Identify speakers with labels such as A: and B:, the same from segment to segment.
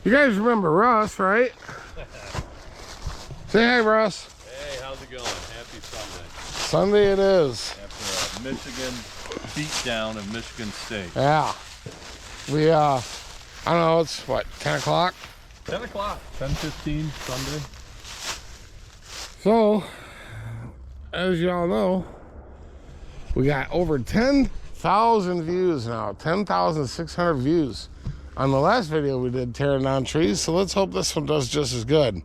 A: You guys remember Russ, right? Say hi, Russ.
B: Hey, how's it going? Happy Sunday.
A: Sunday it is.
B: After a Michigan beatdown of Michigan State.
A: Yeah. We, I don't know, it's what, 10 o'clock?
B: 10 o'clock. 10:15 Sunday.
A: So, as y'all know, we got over 10,000 views now. 10,600 views on the last video we did tearing down trees. So let's hope this one does just as good.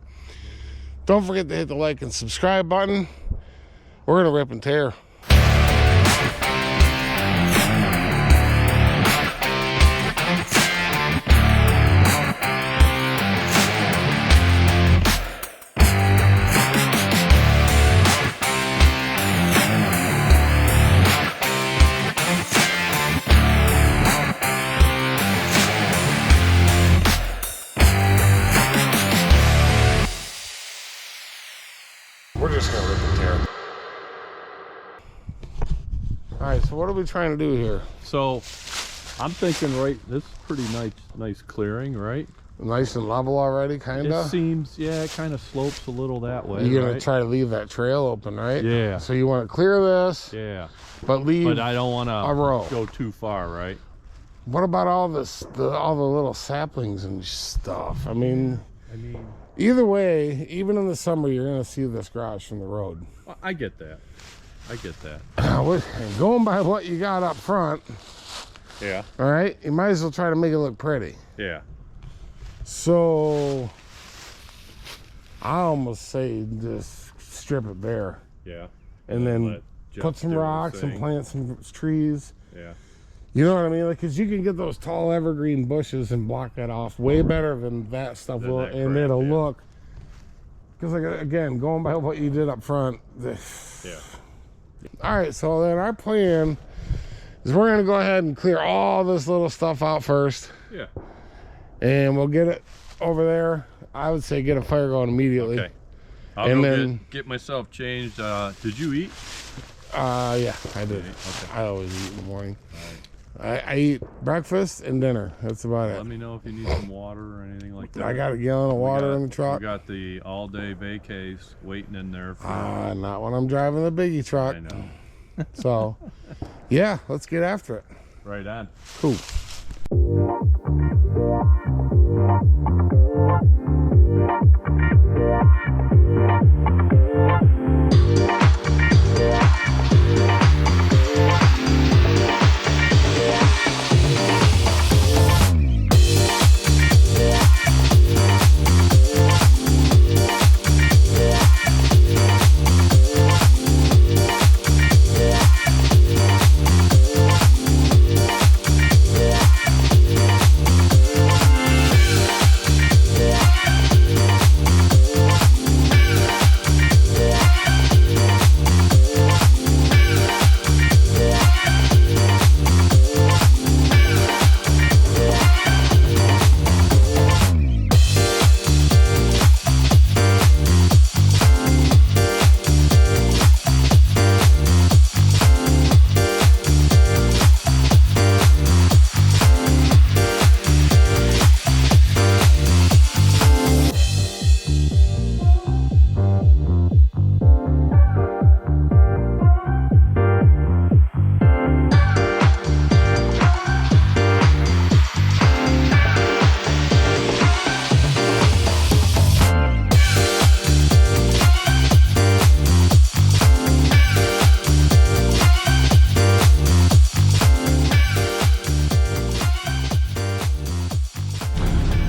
A: Don't forget to hit the like and subscribe button. We're gonna rip and tear. We're just gonna rip and tear. All right, so what are we trying to do here?
B: So, I'm thinking this is pretty nice clearing, right?
A: Nice and level already, kinda?
B: It seems, yeah, it kind of slopes a little that way.
A: You're gonna
B: right?
A: try to leave that trail open, right?
B: Yeah.
A: So you want to clear this,
B: Yeah.
A: but leave
B: But I don't want
A: a row.
B: to go too far, right?
A: What about all this, all the little saplings and stuff? I mean, either way, even in the summer, you're gonna see this garage from the road.
B: Well, I get that. I get that.
A: Going by what you got up front,
B: Yeah.
A: all right, you might as well try to make it look pretty.
B: Yeah.
A: So I almost say just strip it bare.
B: Yeah.
A: And then
B: let Jeff
A: put some
B: do his
A: rocks and
B: thing.
A: plant some trees.
B: Yeah.
A: You know what I mean? Like, cause you can get those tall evergreen bushes and block that off way better than that stuff will,
B: that
A: and
B: crap,
A: it'll
B: yeah.
A: look. Cause like again, going by what you did up front.
B: Yeah.
A: All right, so then our plan is we're gonna go ahead and clear all this little stuff out first,
B: Yeah.
A: and we'll get it over there. I would say get a fire going immediately.
B: Okay. I'll
A: And
B: go
A: then-
B: get myself changed. Did you eat?
A: Yeah, I did.
B: Okay.
A: I always eat in the morning. I eat breakfast and dinner. That's about
B: Let
A: it.
B: me know if you need some water or anything like that.
A: I got a gallon of water in the truck.
B: We got the all-day vacays waiting in there for
A: Not when I'm driving the biggie truck.
B: I know.
A: So, yeah, let's get after it.
B: Right on.
A: Cool.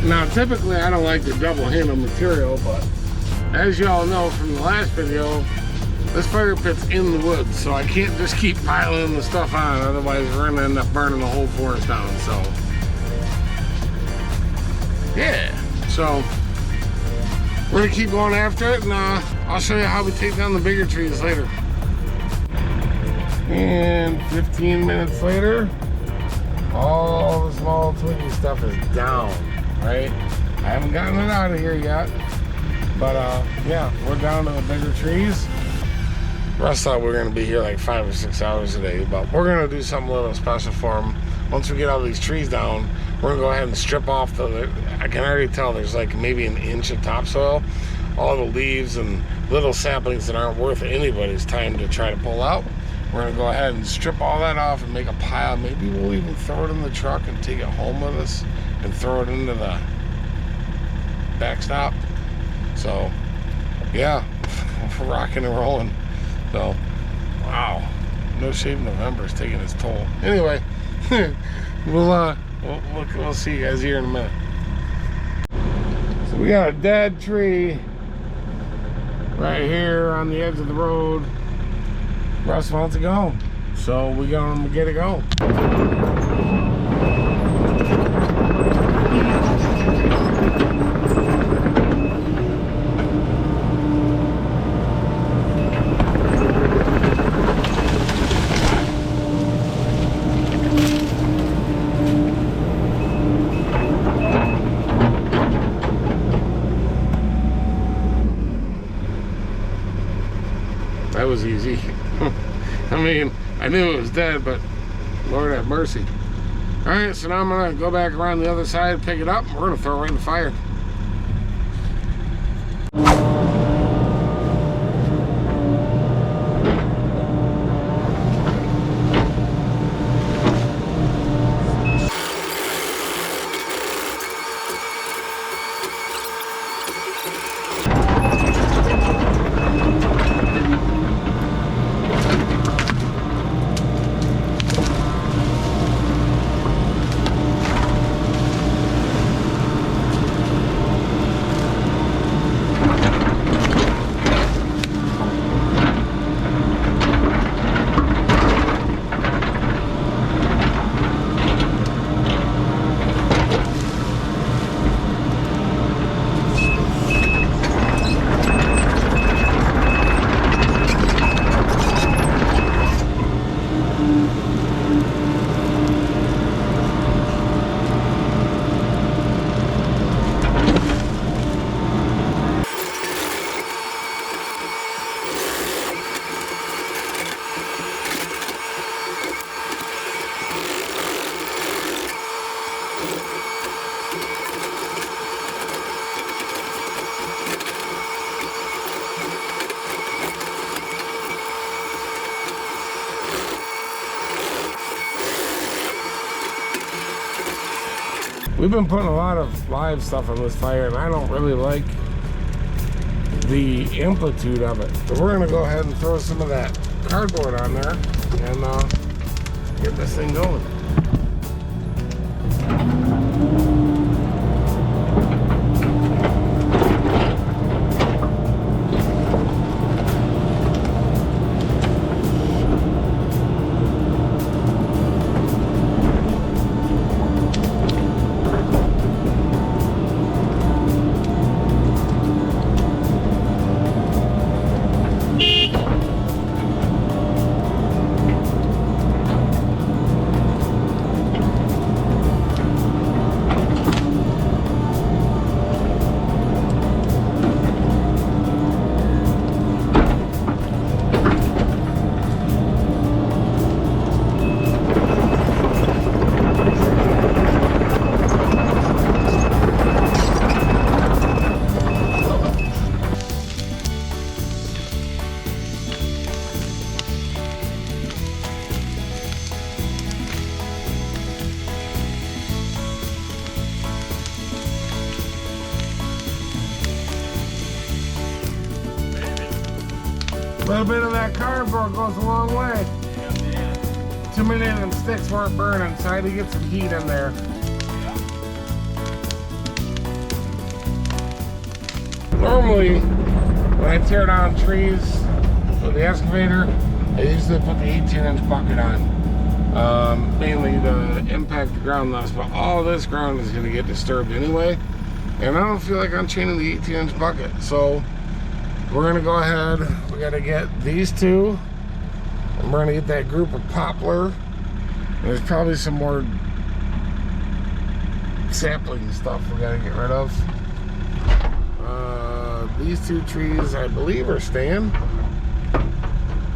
A: Now, typically I don't like to double handle material, but as y'all know from the last video, this fire pit's in the woods, so I can't just keep piling the stuff on, otherwise we're gonna end up burning the whole forest down. So yeah, so we're gonna keep going after it, and I'll show you how we take down the bigger trees later. And 15 minutes later, all the small twiggy stuff is down, right? I haven't gotten it out of here yet, but yeah, we're down to the bigger trees. Russ thought we were gonna be here like 5 or 6 hours a day, but we're gonna do something a little special for them. Once we get all these trees down, We're gonna go ahead and strip off I can already tell there's like maybe an inch of topsoil. All the leaves and little saplings that aren't worth anybody's time to try to pull out. We're gonna go ahead and strip all that off and make a pile. Maybe we'll even throw it in the truck and take it home with us and throw it into the backstop. So yeah, we're rocking and rolling. So wow, No Shave November is taking its toll. Anyway, we'll see you guys here in a minute. So we got a dead tree right here on the edge of the road. Russ wants to go, so we're gonna get it going. That was easy. I mean, I knew it was dead, but Lord have mercy. All right, so now I'm gonna go back around the other side, pick it up, and we're gonna throw it right in the fire. We've been putting a lot of live stuff on this fire, and I don't really like the amplitude of it. So we're gonna go ahead and throw some of that cardboard on there and get this thing going. A little bit of that cardboard goes a long way.
B: Yeah, man.
A: Too many of them sticks weren't burning, so I had to get some heat in there. Normally, when I tear down trees with the excavator, I usually put the 18-inch bucket on, mainly to impact the ground less, but all this ground is going to get disturbed anyway, and I don't feel like I'm chaining the 18-inch bucket, so we're going to go ahead. We got to get these two, and we're going to get that group of poplar, and there's probably some more sapling stuff we got to get rid of. These two trees, I believe, are staying.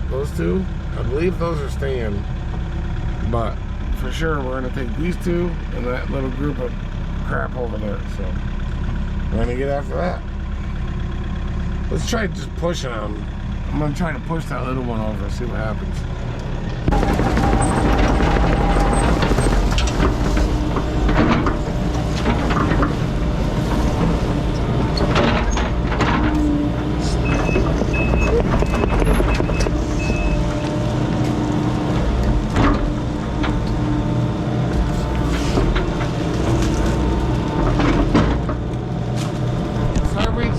A: Those two, I believe those are staying, but for sure we're gonna take these two and that little group of crap over there. So we're gonna get after that. Let's try just pushing them. I'm gonna try to push that little one over and see what happens.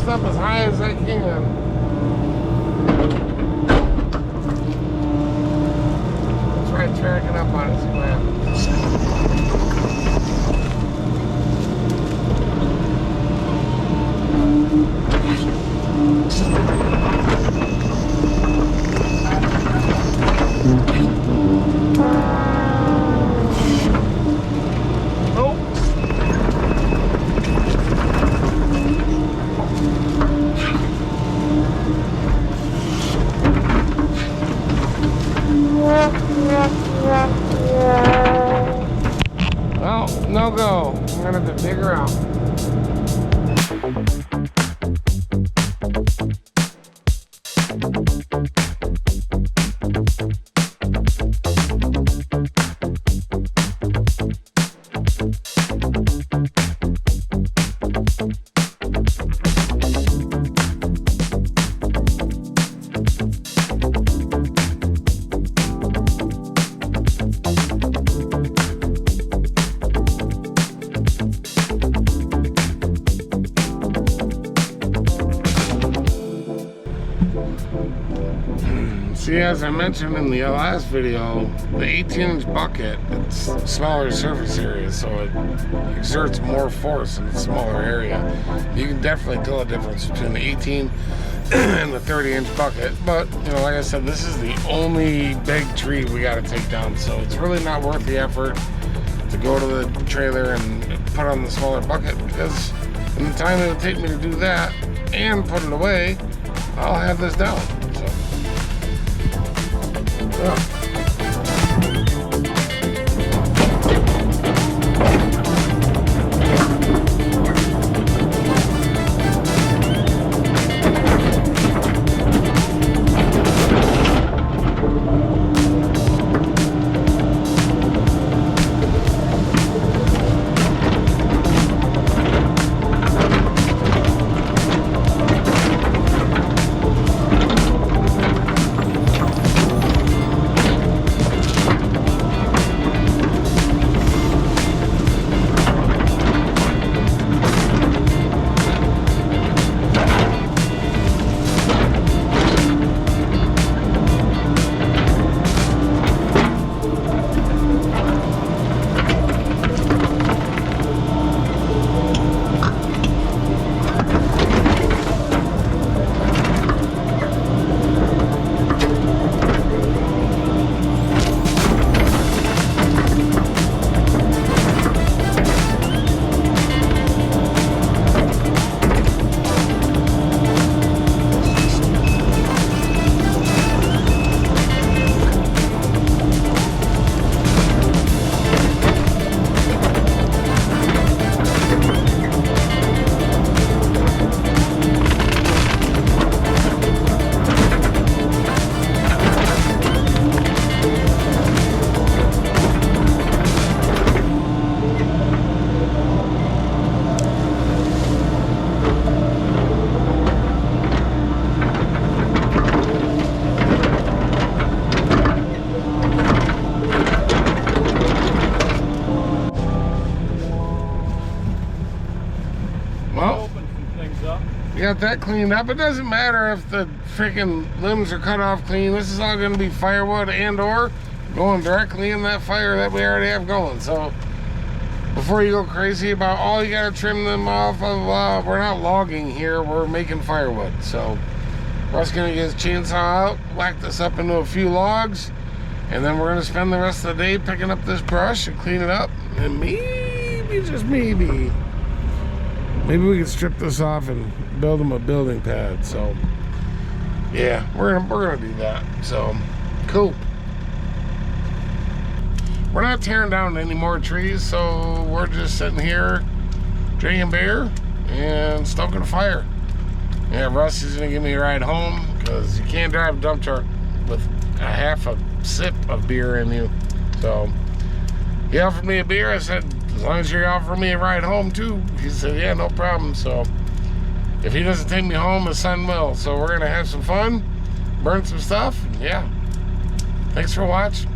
A: Up as high as I can. Try tracking up on it, see what happens. Well, no go. I'm gonna have to dig her out. See, as I mentioned in the last video, the 18-inch bucket, it's smaller surface area, so it exerts more force in a smaller area. You can definitely tell a difference between the 18 and the 30-inch bucket, but, you know, like I said, this is the only big tree we got to take down, so it's really not worth the effort to go to the trailer and put on the smaller bucket, because in the time it'll take me to do that and put it away, I'll have this down. So. Yeah. Got that cleaned up. It doesn't matter if the freaking limbs are cut off clean. This is all going to be firewood and or going directly in that fire that we already have going. So before you go crazy about, oh, you got to trim them off, blah, blah, blah, we're not logging here. We're making firewood. So Russ going to get his chainsaw out, whack this up into a few logs, and then we're going to spend the rest of the day picking up this brush and clean it up. And maybe, just maybe we can strip this off and build them a building pad. So yeah, we're gonna do that. So cool. we're not tearing down any more trees, so we're just sitting here drinking beer and stoking a fire. Yeah, Russ is gonna give me a ride home because you can't drive a dump truck with a half a sip of beer in you. So he offered me a beer. I said, as long as you're offering me a ride home too. He said, yeah, no problem. So if he doesn't take me home, his son will. So we're gonna have some fun, burn some stuff, and yeah. Thanks for watching.